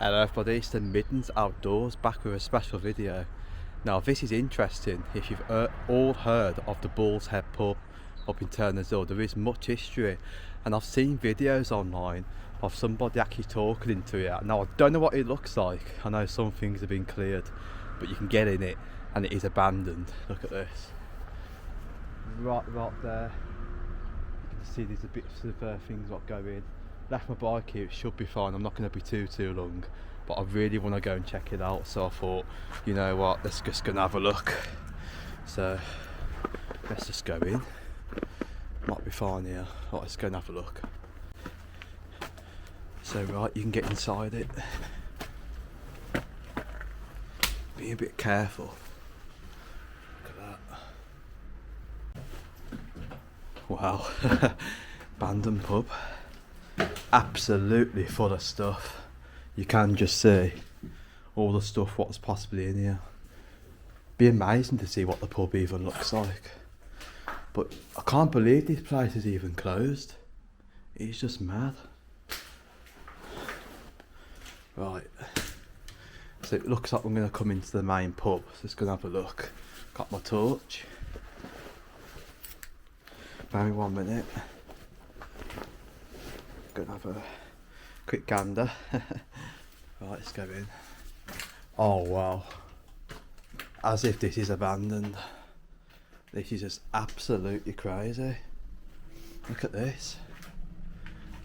Hello everybody, it's the Middens Outdoors back with a special video. Now this is interesting. If you've all heard of the Bull's Head pub up in Turner's Hill, there is much history, and I've seen videos online of somebody actually talking into it. Now I don't know what it looks like. I know some things have been cleared, but you can get in it and it is abandoned. Look at this. Right there. You can see there's a bit of things that go in. Left my bike here, it should be fine. I'm not going to be too long, but I really want to go and check it out, so I thought, you know what, let's just go and have a look. So let's just go in. Might be fine here. Right, let's go and have a look. So right, you can get inside it. Be a bit careful. Look at that. Wow. Abandoned pub. Absolutely full of stuff. You can just see all the stuff what's possibly in here. Be amazing to see what the pub even looks like. But I can't believe this place is even closed. It's just mad. Right, so it looks like I'm going to come into the main pub, so let's go and have a look. Got my torch. Bear me 1 minute. Gonna have a quick gander. Right, let's go in. Oh wow, as if this is abandoned. This is just absolutely crazy. Look at this,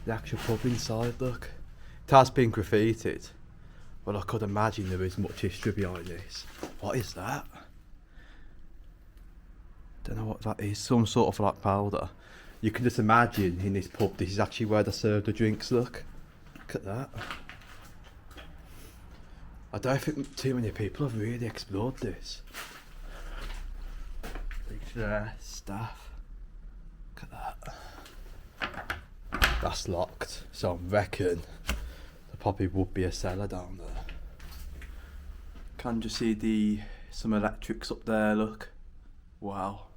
the actual pub inside. Look, it has been graffitied, but I could imagine there is much history behind this. What is that? Don't know what that is. Some sort of like powder. You can just imagine in this pub, this is actually where they serve the drinks. Look at that. I don't think too many people have really explored this. Staff. Look at that. That's locked, so I reckon there probably would be a cellar down there. Can you see some electrics up there? Look. Wow.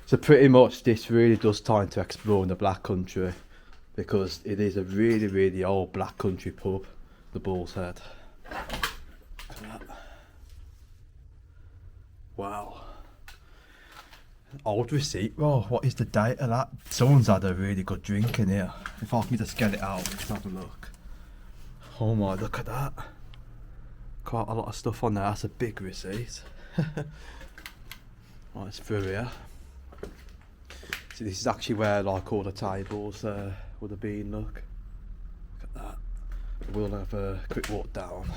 So pretty much this really does time to explore in the Black Country, because it is a really old Black Country pub, the Bull's Head. Look at that. Wow. Old receipt roll. What is the date of that? Someone's had a really good drink in here. If I can just get it out, let's have a look. Oh my, look at that. Quite a lot of stuff on there. That's a big receipt. Right, it's through here. So this is actually where like all the tables would have been. Look at that. We'll have a quick walk down.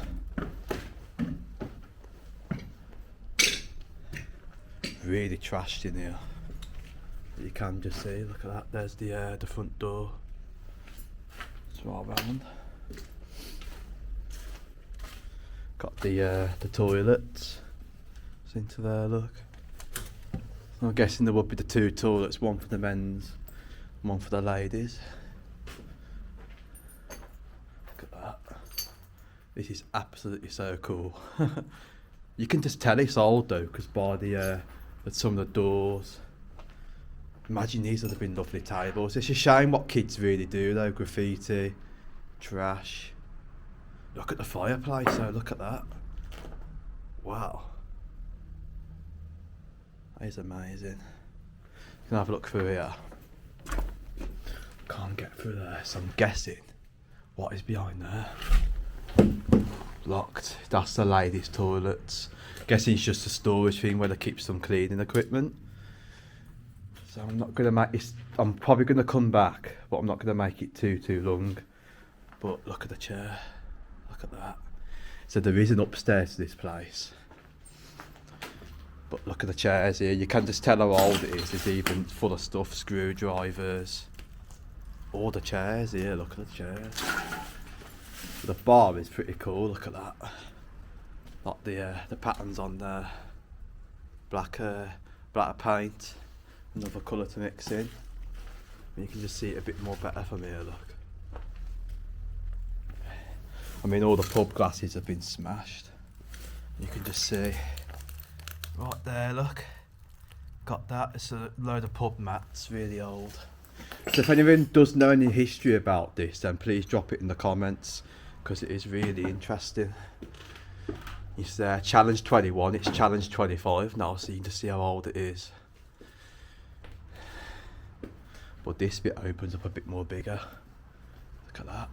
Really trashed in here. You can just see. Look at that. There's the front door. It's right round. Got the toilets. It's into there. Look. I'm guessing there would be the two toilets, one for the men's, one for the ladies. Look at that. This is absolutely so cool. You can just tell it's old though, because by some of the doors. Imagine these would have been lovely tables. It's a shame what kids really do though, graffiti, trash. Look at the fireplace though, look at that. Wow. That is amazing. You can have a look through here. Can't get through there, so I'm guessing what is behind there. Locked. That's the ladies' toilets. Guessing it's just a storage thing where they keep some cleaning equipment. So I'm not gonna make this. I'm probably gonna come back, but I'm not gonna make it too long. But look at the chair. Look at that. So there is an upstairs to this place. But look at the chairs here, you can just tell how old it is. It's even full of stuff, screwdrivers. All the chairs here, look at the chairs. But the bar is pretty cool, look at that. Like the patterns on there. Black paint, another colour to mix in. And you can just see it a bit more better from here, look. I mean, all the pub glasses have been smashed. You can just see. Right there, look. Got that. It's a load of pub mats, really old. So if anyone does know any history about this, then please drop it in the comments. because it is really interesting. It's challenge 21, it's challenge 25 now, so you can just see how old it is. But this bit opens up a bit more bigger. Look at that.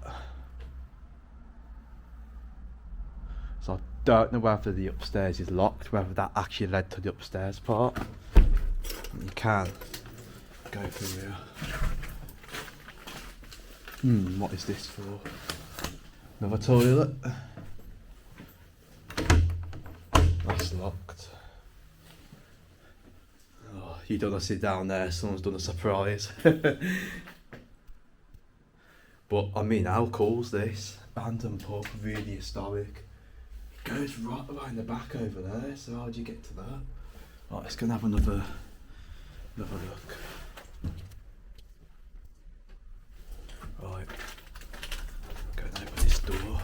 So I don't know whether the upstairs is locked, whether that actually led to the upstairs part. You can go through here. What is this for? Another toilet. That's locked. Oh, you don't want to sit down there, someone's done a surprise. But I mean, how cool's this? Abandoned pub, really historic. It goes right around the back over there, so how do you get to that? Right, let's go and have another look. Right, go and open this door.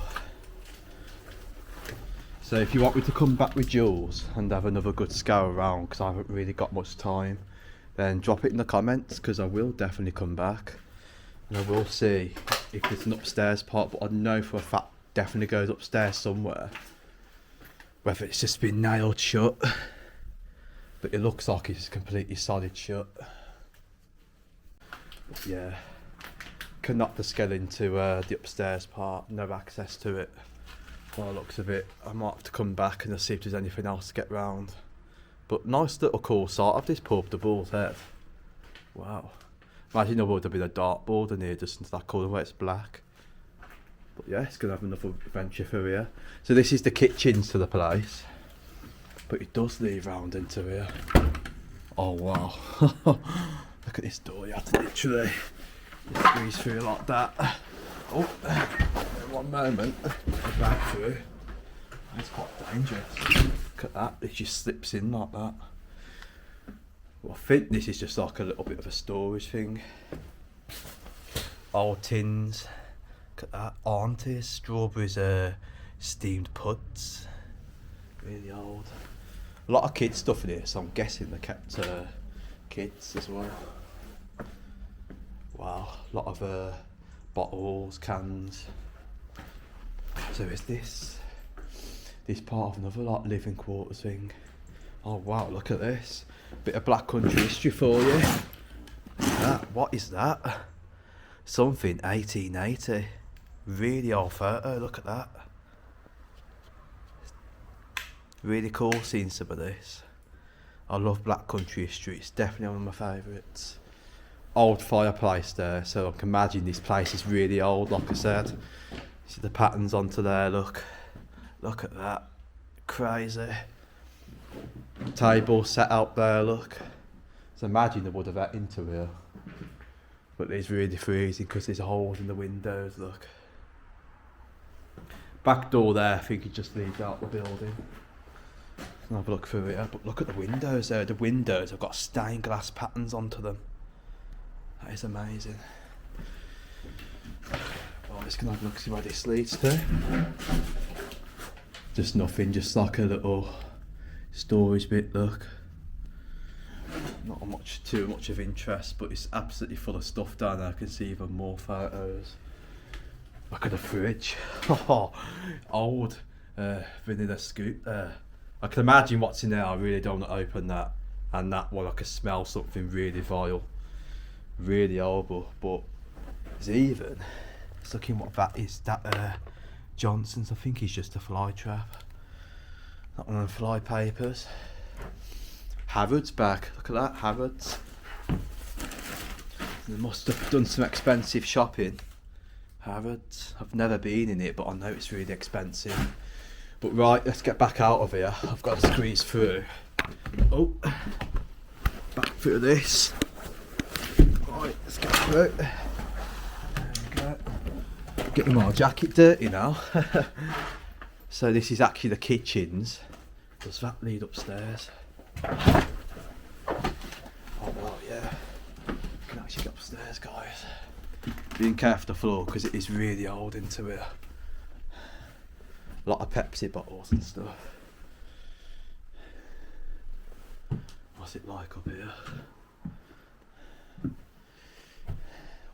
So if you want me to come back with Jules and have another good scour around, because I haven't really got much time, then drop it in the comments, because I will definitely come back. And I will see if there's an upstairs part, but I know for a fact definitely goes upstairs somewhere. Whether it's just been nailed shut, but it looks like it's completely solid shut. But yeah, can knock the scale into the upstairs part, no access to it. By the looks of it, I might have to come back and see if there's anything else to get round. But nice little cool site of this pub, the Bull's Head. Wow. Imagine there would have been a dartboard in here just into that colour where it's black. But yeah, it's going to have another adventure for here. So this is the kitchens to the place. But it does lead round into here. Oh wow. Look at this door, you have to literally squeeze through like that. Oh, one moment, back through. That's quite dangerous. Look at that, it just slips in like that. Well, I think this is just like a little bit of a storage thing. Old tins. Look at that, aunties, strawberries, steamed puds. Really old. A lot of kids stuff in here, so I'm guessing they kept kids as well. Wow, a lot of bottles, cans. So is this part of another like living quarters thing? Oh wow, look at this. Bit of black country history for you. What is that? Something 1880. Really old photo, look at that. Really cool seeing some of this. I love black country history, it's definitely one of my favourites. Old fireplace there, so I can imagine this place is really old, like I said. See the patterns onto there, look at that, crazy. Table set out there, look. So imagine they would have that into here. But it's really freezing because there's holes in the windows, look. Back door there, I think it just leads out the building. I'll have a look through here, but look at the windows there. The windows have got stained glass patterns onto them. That is amazing. Well, let's go have a look, see where this leads to. Just nothing, just like a little storage bit, look. Not too much of interest, but it's absolutely full of stuff down there. I can see even more photos. Look at the fridge. Old vanilla scoop there. I can imagine what's in there. I really don't want to open that. And that one, I can smell something really vile. Really horrible, but it's even. It's looking what that is. That Johnson's, I think he's just a fly trap. That one of the fly papers. Harrods back. Look at that, Harrods. They must have done some expensive shopping. Harrods. I've never been in it, but I know it's really expensive. But right, let's get back out of here. I've got to squeeze through. Oh, back through this. Right, let's get through. There we go. Getting my jacket dirty now. So this is actually the kitchens. Does that lead upstairs? Oh wow, yeah. You can actually get upstairs, guys. Being careful of the floor because it is really old into here. A lot of Pepsi bottles and stuff. What's it like up here?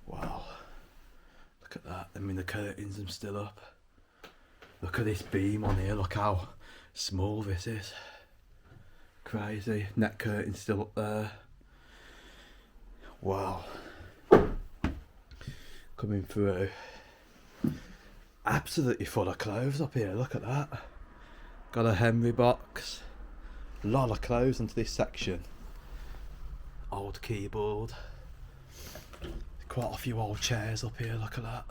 Wow. Look at that. I mean, the curtains are still up. Look at this beam on here, look how small this is. Crazy. Net curtain still up there. Wow. Coming through. Absolutely full of clothes up here, look at that. Got a Henry box. A lot of clothes into this section. Old keyboard. Quite a few old chairs up here, look at that.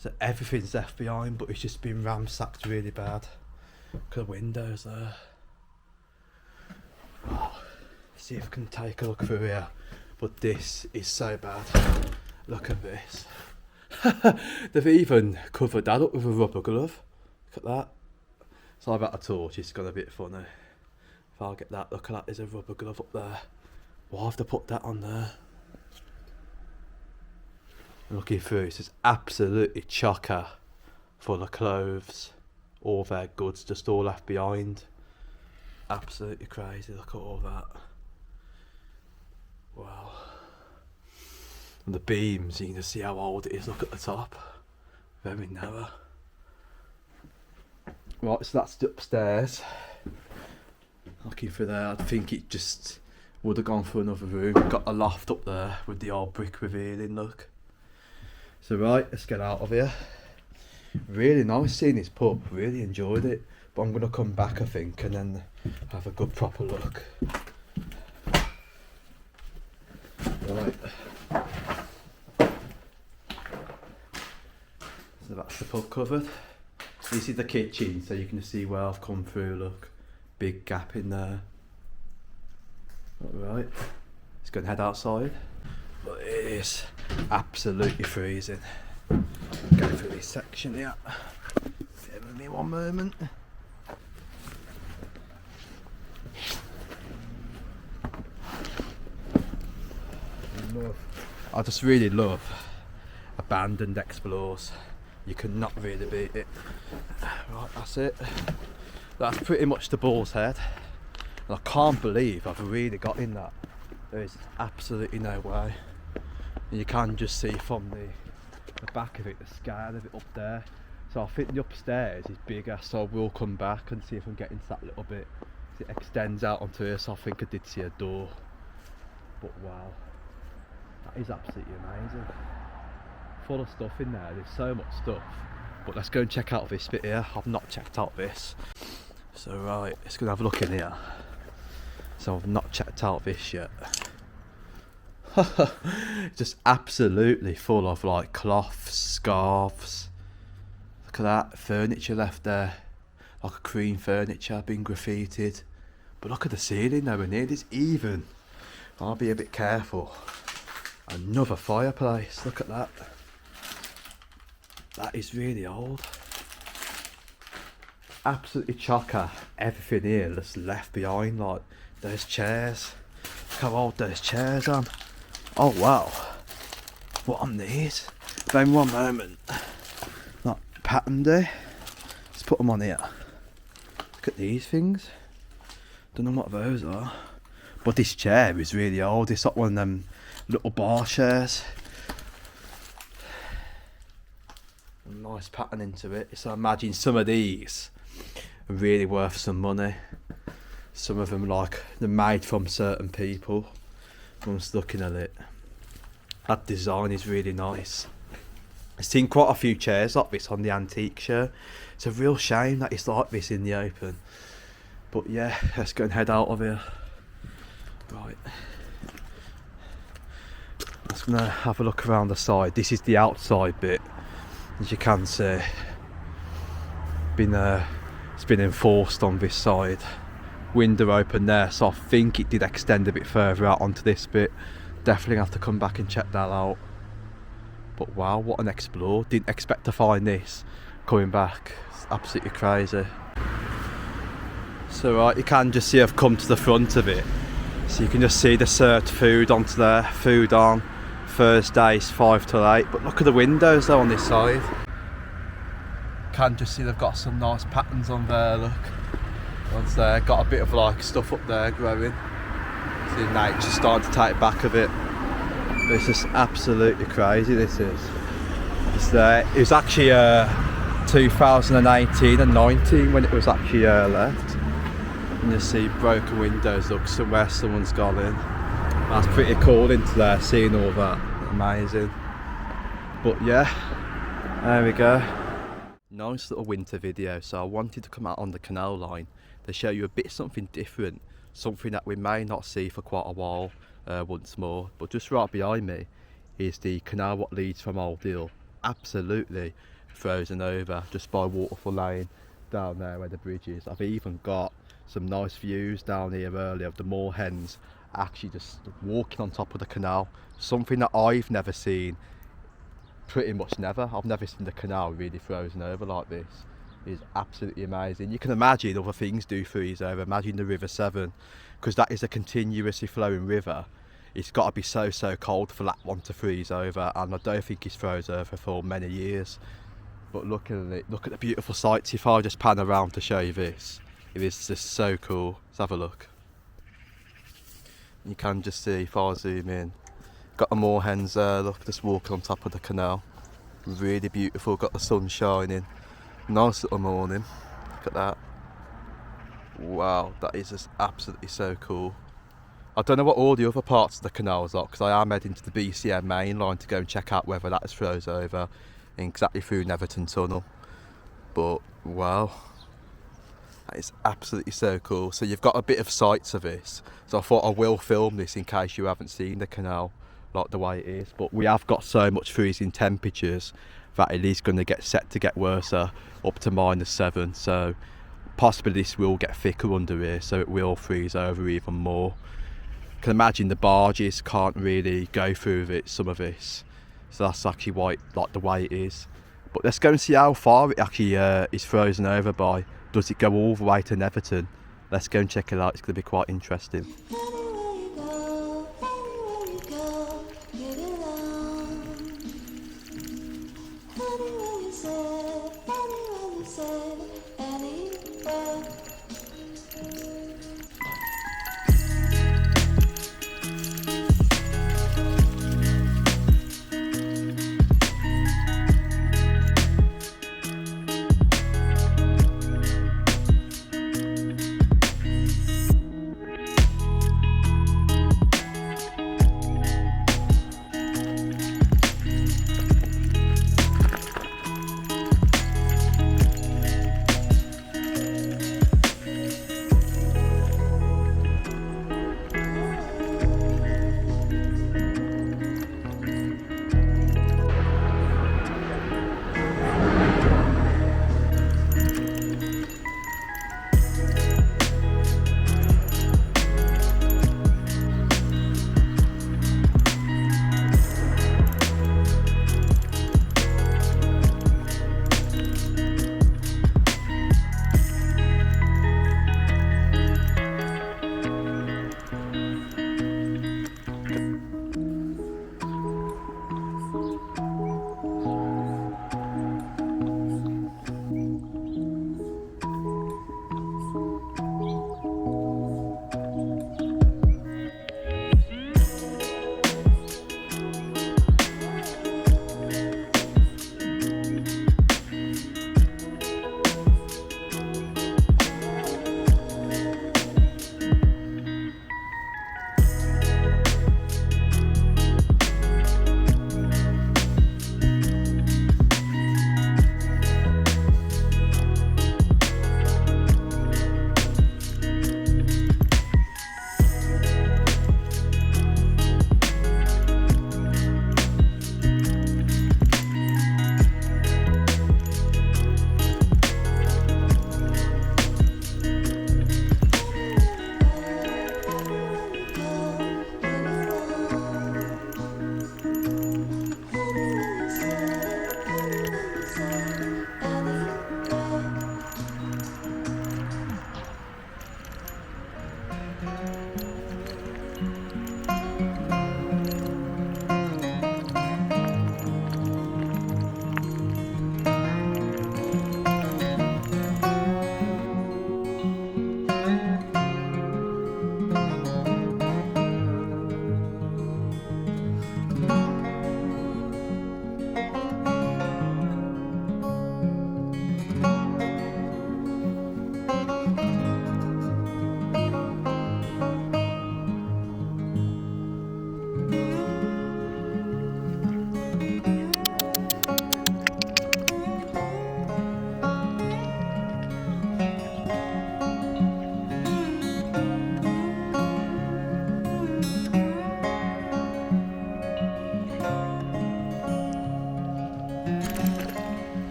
So everything's left behind, but it's just been ransacked really bad. Look at the windows there. Oh, see if I can take a look through here. But this is so bad. Look at this. They've even covered that up with a rubber glove. Look at that. So I've got a torch, it's gonna be a bit funny. If I'll get that, look at that, there's a rubber glove up there. Why have they put that on there? Looking through, it's just absolutely chocker full of clothes. All their goods just all left behind. Absolutely crazy, look at all that. Wow. And the beams, you can see how old it is, look at the top. Very narrow. Right, so that's the upstairs. Looking through there, I think it just would have gone for another room. Got a loft up there with the old brick revealing look. So right, let's get out of here. Really nice seeing this pub, really enjoyed it. But I'm going to come back I think and then have a good proper look. Right. So that's the pub covered. This is the kitchen, so you can see where I've come through, look. Big gap in there. Alright, let's go and head outside. But it is absolutely freezing. Go through this section here. Bear with me one moment. I just really love abandoned explores. You cannot really beat it. Right, that's it. That's pretty much the Bull's Head. And I can't believe I've really got in that. There is absolutely no way. And you can just see from the back of it, the scale of it up there. So I think the upstairs is bigger, so I will come back and see if I can get into that little bit. It extends out onto here, so I think I did see a door. But wow, that is absolutely amazing. Full of stuff in there, there's so much stuff. But let's go and check out this bit here. I've not checked out this. So right, let's go and have a look in here. So I've not checked out this yet. Just absolutely full of like cloths, scarves. Look at that, furniture left there. Like a cream furniture, been graffitied. But look at the ceiling nowhere near this even. I'll be a bit careful. Another fireplace, look at that. That is really old. Absolutely chocker. Everything here that's left behind, like those chairs. Look how old those chairs are. Oh wow. What on these? Then one moment. Like pattern there. Let's put them on here. Look at these things. Don't know what those are. But this chair is really old. It's like one of them little bar chairs. A nice pattern into it. So I imagine some of these are really worth some money. Some of them like they're made from certain people. I'm just looking at it. That design is really nice. I've seen quite a few chairs like this on the antique show. It's a real shame that it's like this in the open. But yeah, let's go and head out of here. Right. I'm just gonna have a look around the side. This is the outside bit. As you can see, it's been enforced on this side. Window open there, so I think it did extend a bit further out onto this bit. Definitely have to come back and check that out. But wow, what an explore. Didn't expect to find this coming back. It's absolutely crazy. So right, you can just see I've come to the front of it. So you can just see the served food onto there. Food on. Thursdays 5 till 8. But look at the windows though on this side. Can just see they've got some nice patterns on there, look. Once there, got a bit of like stuff up there growing. See nature starting to take back a bit. It's just absolutely crazy, this is. It's there. It was actually 2018 and 19 when it was actually left. And you see broken windows, look, somewhere someone's gone in. That's pretty cool into there, seeing all that. Amazing. But yeah, there we go. Nice little winter video. So I wanted to come out on the canal line to show you a bit something different, something that we may not see for quite a while once more. But just right behind me is the canal what leads from Old Hill, absolutely frozen over just by Waterfall Lane down there where the bridge is. I've even got some nice views down here earlier of the moorhens actually just walking on top of the canal, something that I've never seen, pretty much never. I've never seen the canal really frozen over like this. It's absolutely amazing. You can imagine other things do freeze over. Imagine the River Severn, because that is a continuously flowing river. It's got to be so cold for that one to freeze over, and I don't think it's froze over for many years. But look at it, look at the beautiful sights. If I just pan around to show you this, it is just so cool. Let's have a look. You can just see, if I zoom in, got the moorhens there, look, just walking on top of the canal. Really beautiful, got the sun shining. Nice little morning, look at that. Wow, that is just absolutely so cool. I don't know what all the other parts of the canals are, because I am heading to the BCM main line to go and check out whether that is froze over exactly through Netherton Tunnel. But wow, that is absolutely so cool. So you've got a bit of sights of this, so I thought I will film this in case you haven't seen the canal like the way it is. But we have got so much freezing temperatures that it is going to get set to get worse, up to -7, so possibly this will get thicker under here, so it will freeze over even more. You can imagine the barges can't really go through it, some of this, so that's actually why like the way it is. But let's go and see how far it actually is frozen over by. Does it go all the way to Netherton? Let's go and check it out. It's going to be quite interesting.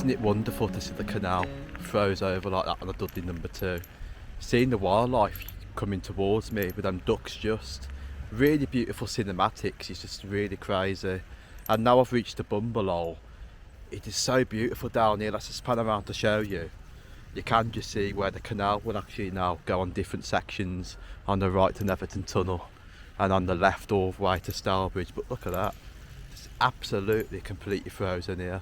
Isn't it wonderful to see the canal froze over like that on the Dudley number 2? Seeing the wildlife coming towards me with them ducks, just really beautiful cinematics. It's just really crazy. And now I've reached the bungalow. It is so beautiful down here. Let's just pan around to show you. You can just see where the canal will actually now go on different sections. On the right to Netherton Tunnel, and on the left all the way to Stourbridge. But look at that, it's absolutely completely frozen here.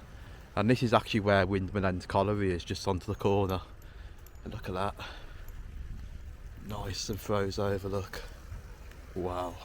And this is actually where Windmill End Colliery is, just onto the corner. And look at that, nice and froze over, look. Wow.